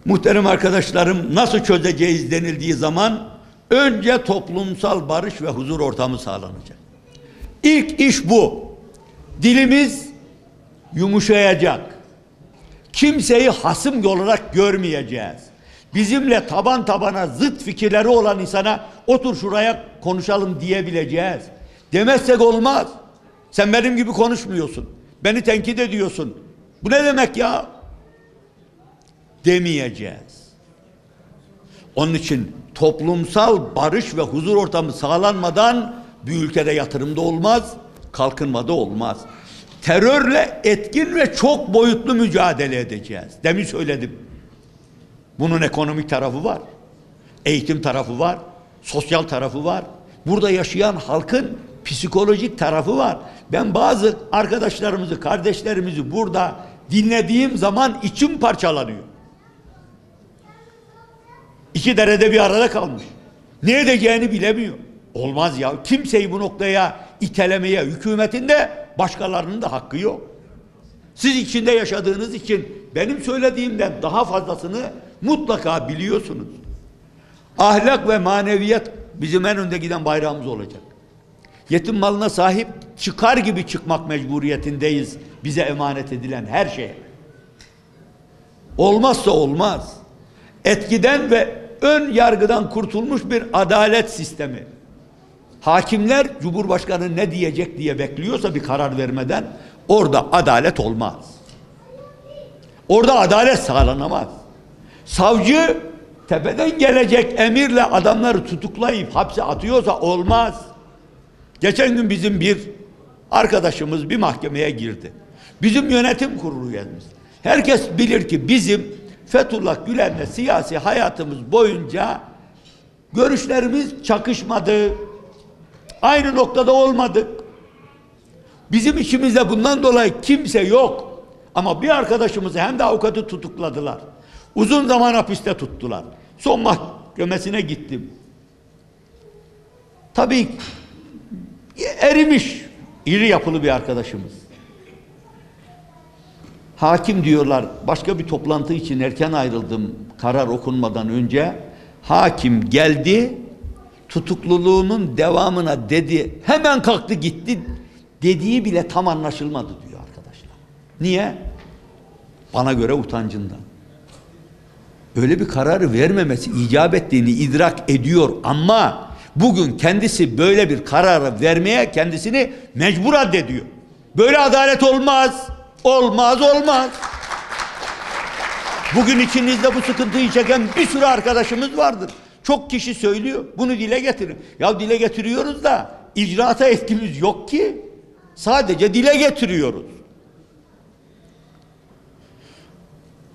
Muhterem arkadaşlarım, nasıl çözeceğiz denildiği zaman önce toplumsal barış ve huzur ortamı sağlanacak. İlk iş bu. Dilimiz yumuşayacak. Kimseyi hasım olarak görmeyeceğiz. Bizimle taban tabana zıt fikirleri olan insana otur şuraya konuşalım diyebileceğiz. Demezsek olmaz. Sen benim gibi konuşmuyorsun. Beni tenkit ediyorsun. Bu ne demek ya? Demeyeceğiz. Onun için toplumsal barış ve huzur ortamı sağlanmadan bir ülkede yatırımda olmaz, kalkınmada olmaz. Terörle etkin ve çok boyutlu mücadele edeceğiz. Demin söyledim. Bunun ekonomik tarafı var, eğitim tarafı var, sosyal tarafı var. Burada yaşayan halkın psikolojik tarafı var. Ben bazı arkadaşlarımızı, kardeşlerimizi burada dinlediğim zaman içim parçalanıyor. İki derede bir arada kalmış. Ne edeceğini bilemiyor. Olmaz ya. Kimseyi bu noktaya itelemeye, hükümetin de başkalarının da hakkı yok. Siz içinde yaşadığınız için benim söylediğimden daha fazlasını mutlaka biliyorsunuz. Ahlak ve maneviyat bizim en önde giden bayrağımız olacak. Yetim malına sahip çıkar gibi çıkmak mecburiyetindeyiz bize emanet edilen her şeye. Olmazsa olmaz. Etkiden ve ön yargıdan kurtulmuş bir adalet sistemi. Hakimler Cumhurbaşkanı ne diyecek diye bekliyorsa bir karar vermeden orada adalet olmaz. Orada adalet sağlanamaz. Savcı tepeden gelecek emirle adamları tutuklayıp hapse atıyorsa olmaz. Geçen gün bizim bir arkadaşımız bir mahkemeye girdi. Bizim yönetim kurulu üyemiz. Herkes bilir ki bizim Fethullah Gülen'le siyasi hayatımız boyunca görüşlerimiz çakışmadı. Aynı noktada olmadık. Bizim içimizde bundan dolayı kimse yok. Ama bir arkadaşımızı hem de avukatı tutukladılar. Uzun zaman hapiste tuttular. Son mahkemesine gittim. Tabii erimiş, iri yapılı bir arkadaşımız. Hakim diyorlar, başka bir toplantı için erken ayrıldım karar okunmadan önce. Hakim geldi, tutukluluğunun devamına dedi, hemen kalktı gitti, dediği bile tam anlaşılmadı diyor arkadaşlar. Niye? Bana göre utancından. Öyle bir kararı vermemesi icap ettiğini idrak ediyor ama bugün kendisi böyle bir kararı vermeye kendisini mecbur addediyor. Böyle adalet olmaz. Olmaz, olmaz. Bugün içinizde bu sıkıntıyı çeken bir sürü arkadaşımız vardır. Çok kişi söylüyor. Bunu dile getirin. Ya dile getiriyoruz da icraata etkimiz yok ki. Sadece dile getiriyoruz.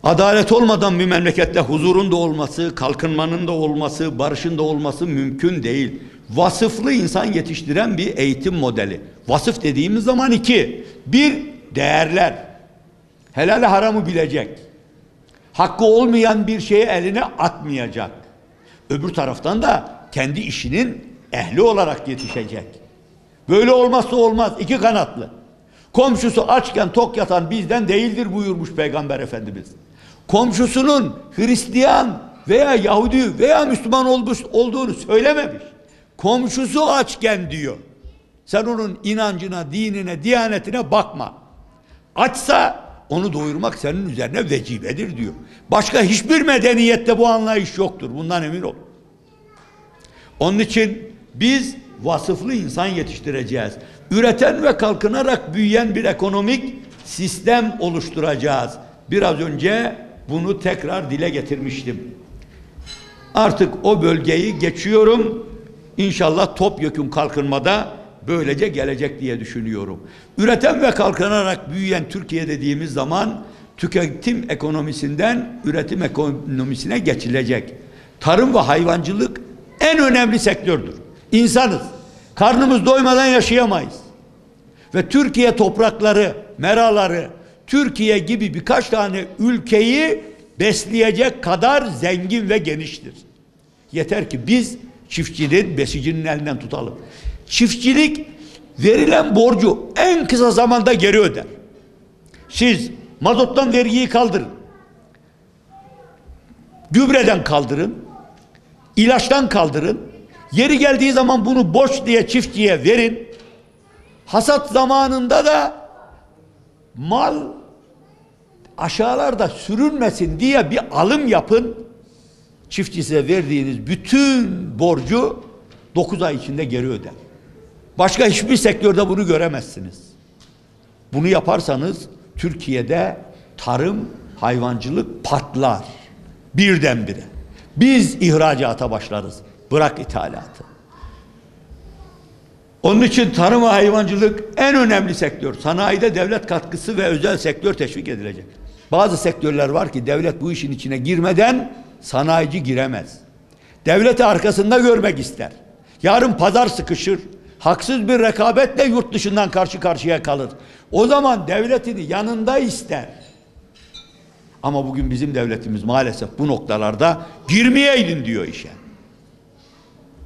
Adalet olmadan bir memlekette huzurun da olması, kalkınmanın da olması, barışın da olması mümkün değil. Vasıflı insan yetiştiren bir eğitim modeli. Vasıf dediğimiz zaman iki. Bir, değerler. Helal haramı bilecek. Hakkı olmayan bir şeye eline atmayacak. Öbür taraftan da kendi işinin ehli olarak yetişecek. Böyle olmazsa olmaz. İki kanatlı. Komşusu açken tok yatan bizden değildir buyurmuş Peygamber Efendimiz. Komşusunun Hristiyan veya Yahudi veya Müslüman olduğunu söylememiş. Komşusu açken diyor. Sen onun inancına, dinine, diyanetine bakma. Açsa onu doyurmak senin üzerine vecibedir diyor. Başka hiçbir medeniyette bu anlayış yoktur. Bundan emin ol. Onun için biz vasıflı insan yetiştireceğiz. Üreten ve kalkınarak büyüyen bir ekonomik sistem oluşturacağız. Biraz önce bunu tekrar dile getirmiştim. Artık o bölgeyi geçiyorum. İnşallah topyekün kalkınmada böylece gelecek diye düşünüyorum. Üreten ve kalkınarak büyüyen Türkiye dediğimiz zaman tüketim ekonomisinden üretim ekonomisine geçilecek. Tarım ve hayvancılık en önemli sektördür. İnsanız. Karnımız doymadan yaşayamayız. Ve Türkiye toprakları, meraları, Türkiye gibi birkaç tane ülkeyi besleyecek kadar zengin ve geniştir. Yeter ki biz çiftçinin, besicinin elinden tutalım. Çiftçilik verilen borcu en kısa zamanda geri öder. Siz mazottan vergiyi kaldırın, gübreden kaldırın, ilaçtan kaldırın, yeri geldiği zaman bunu borç diye çiftçiye verin, hasat zamanında da mal aşağılarda sürünmesin diye bir alım yapın, çiftçi size verdiğiniz bütün borcu 9 ay içinde geri öder. Başka hiçbir sektörde bunu göremezsiniz. Bunu yaparsanız Türkiye'de tarım, hayvancılık patlar. Birdenbire. Biz ihracata başlarız. Bırak ithalatı. Onun için tarım ve hayvancılık en önemli sektör. Sanayide devlet katkısı ve özel sektör teşvik edilecek. Bazı sektörler var ki devlet bu işin içine girmeden sanayici giremez. Devleti arkasında görmek ister. Yarın pazar sıkışır. Haksız bir rekabetle yurt dışından karşı karşıya kalır. O zaman devletini yanında ister. Ama bugün bizim devletimiz maalesef bu noktalarda girmeyeydin diyor işe.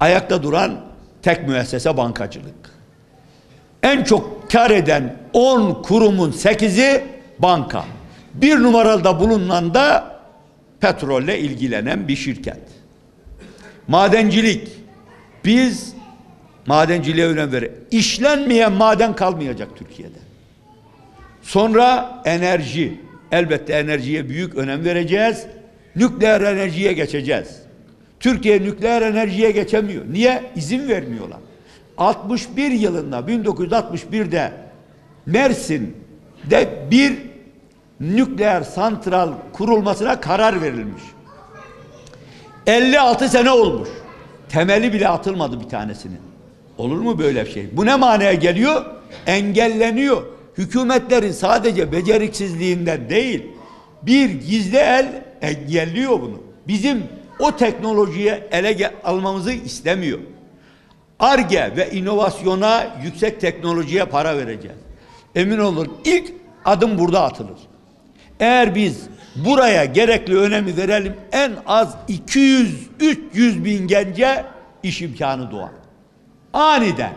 Ayakta duran tek müessese bankacılık. En çok kar eden 10 kurumun 8'i banka. Bir numaralı bulunan da petrolle ilgilenen bir şirket. Madencilik. Biz madenciliğe önem verir. İşlenmeyen maden kalmayacak Türkiye'de. Sonra enerji. Elbette enerjiye büyük önem vereceğiz. Nükleer enerjiye geçeceğiz. Türkiye nükleer enerjiye geçemiyor. Niye? İzin vermiyorlar. 61 yılında 1961'de Mersin'de bir nükleer santral kurulmasına karar verilmiş. 56 sene olmuş. Temeli bile atılmadı bir tanesinin. Olur mu böyle bir şey? Bu ne manaya geliyor? Engelleniyor. Hükümetlerin sadece beceriksizliğinden değil, bir gizli el engelliyor bunu. Bizim o teknolojiye almamızı istemiyor. Ar-Ge ve inovasyona, yüksek teknolojiye para vereceğiz. Emin olun ilk adım burada atılır. Eğer biz buraya gerekli önemi verelim, en az 200-300 bin gence iş imkanı doğar. Aniden.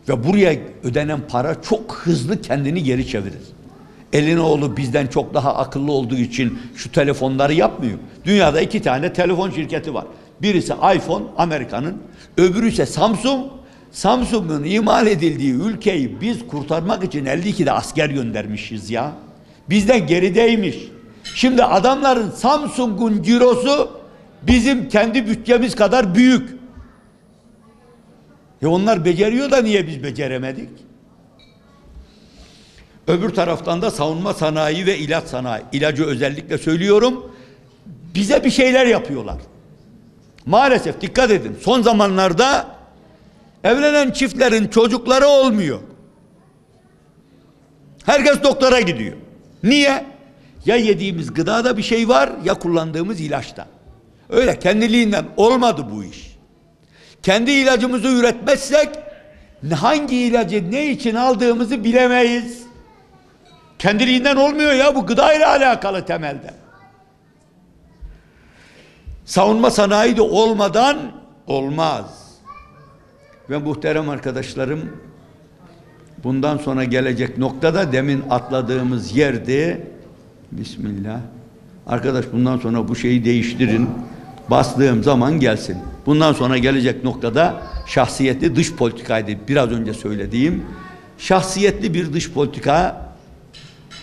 Ve buraya ödenen para çok hızlı kendini geri çevirir. Elinoğlu bizden çok daha akıllı olduğu için şu telefonları yapmıyor. Dünyada 2 tane telefon şirketi var. Birisi iPhone, Amerika'nın, öbürü ise Samsung. Samsung'un imal edildiği ülkeyi biz kurtarmak için 52'de asker göndermişiz ya. Bizden gerideymiş. Şimdi adamların Samsung'un cirosu bizim kendi bütçemiz kadar büyük. Onlar beceriyor da niye biz beceremedik? Öbür taraftan da savunma sanayi ve ilaç sanayi. İlacı özellikle söylüyorum. Bize bir şeyler yapıyorlar. Maalesef dikkat edin. Son zamanlarda evlenen çiftlerin çocukları olmuyor. Herkes doktora gidiyor. Niye? Ya yediğimiz gıdada bir şey var ya kullandığımız ilaçta. Öyle kendiliğinden olmadı bu iş. Kendi ilacımızı üretmezsek hangi ilacı ne için aldığımızı bilemeyiz. Kendiliğinden olmuyor ya, bu gıda ile alakalı temelde. Savunma sanayi de olmadan olmaz. Ve muhterem arkadaşlarım, bundan sonra gelecek noktada demin atladığımız yerde, Bismillah, arkadaş bundan sonra bu şeyi değiştirin, bastığım zaman gelsin. Bundan sonra gelecek noktada şahsiyetli dış politikaydı, biraz önce söylediğim şahsiyetli bir dış politika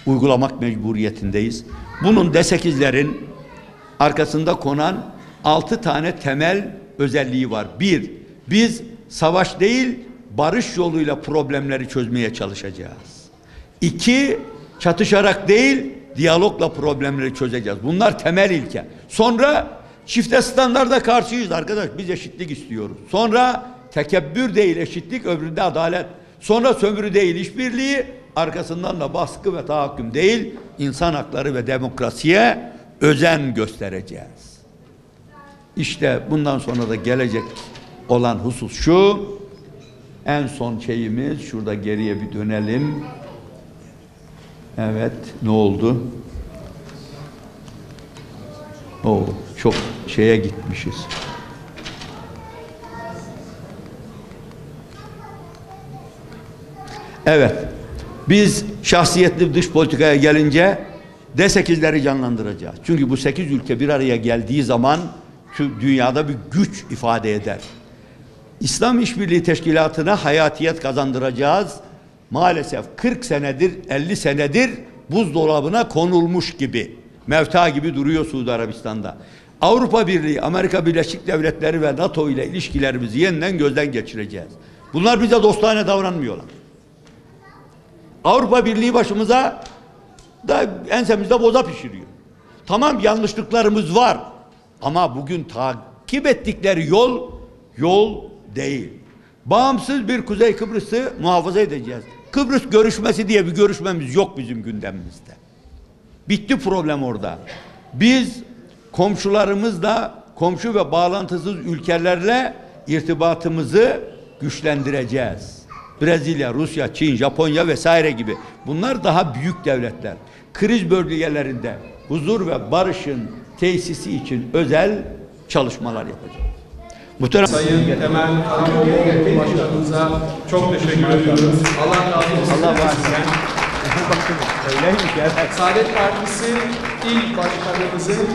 uygulamak mecburiyetindeyiz. Bunun D8'lerin arkasında konan 6 tane temel özelliği var. 1. Biz savaş değil barış yoluyla problemleri çözmeye çalışacağız. 2. Çatışarak değil diyalogla problemleri çözeceğiz. Bunlar temel ilke. Sonra çifte standarda karşıyız arkadaş. Biz eşitlik istiyoruz. Sonra tekebbür değil eşitlik, öbüründe adalet. Sonra sömürü değil işbirliği, arkasından da baskı ve tahakküm değil insan hakları ve demokrasiye özen göstereceğiz. İşte bundan sonra da gelecek olan husus şu. En son şeyimiz, şurada geriye bir dönelim. Evet, ne oldu? Çok şeye gitmişiz. Evet, biz şahsiyetli dış politikaya gelince D8'leri canlandıracağız. Çünkü bu 8 ülke bir araya geldiği zaman dünyada bir güç ifade eder. İslam İşbirliği Teşkilatı'na hayatiyet kazandıracağız. Maalesef 40 senedir, 50 senedir buzdolabına konulmuş gibi, mevta gibi duruyor Suudi Arabistan'da. Avrupa Birliği, Amerika Birleşik Devletleri ve NATO ile ilişkilerimizi yeniden gözden geçireceğiz. Bunlar bize dostane davranmıyorlar. Avrupa Birliği başımıza da ensemizde boza pişiriyor. Tamam, yanlışlıklarımız var ama bugün takip ettikleri yol değil. Bağımsız bir Kuzey Kıbrıs'ı muhafaza edeceğiz. Kıbrıs görüşmesi diye bir görüşmemiz yok bizim gündemimizde. Bitti problem orada. Biz komşularımızla, komşu ve bağlantısız ülkelerle irtibatımızı güçlendireceğiz. Brezilya, Rusya, Çin, Japonya vesaire gibi. Bunlar daha büyük devletler. Kriz bölgelerinde huzur ve barışın tesisi için özel çalışmalar yapacağız. Sayın Temel Karamoğlu Başkanımıza çok teşekkür ediyoruz. Allah razı olsun. Allah var. Öyleymiş. Saadet Partisi ilk başkanımızın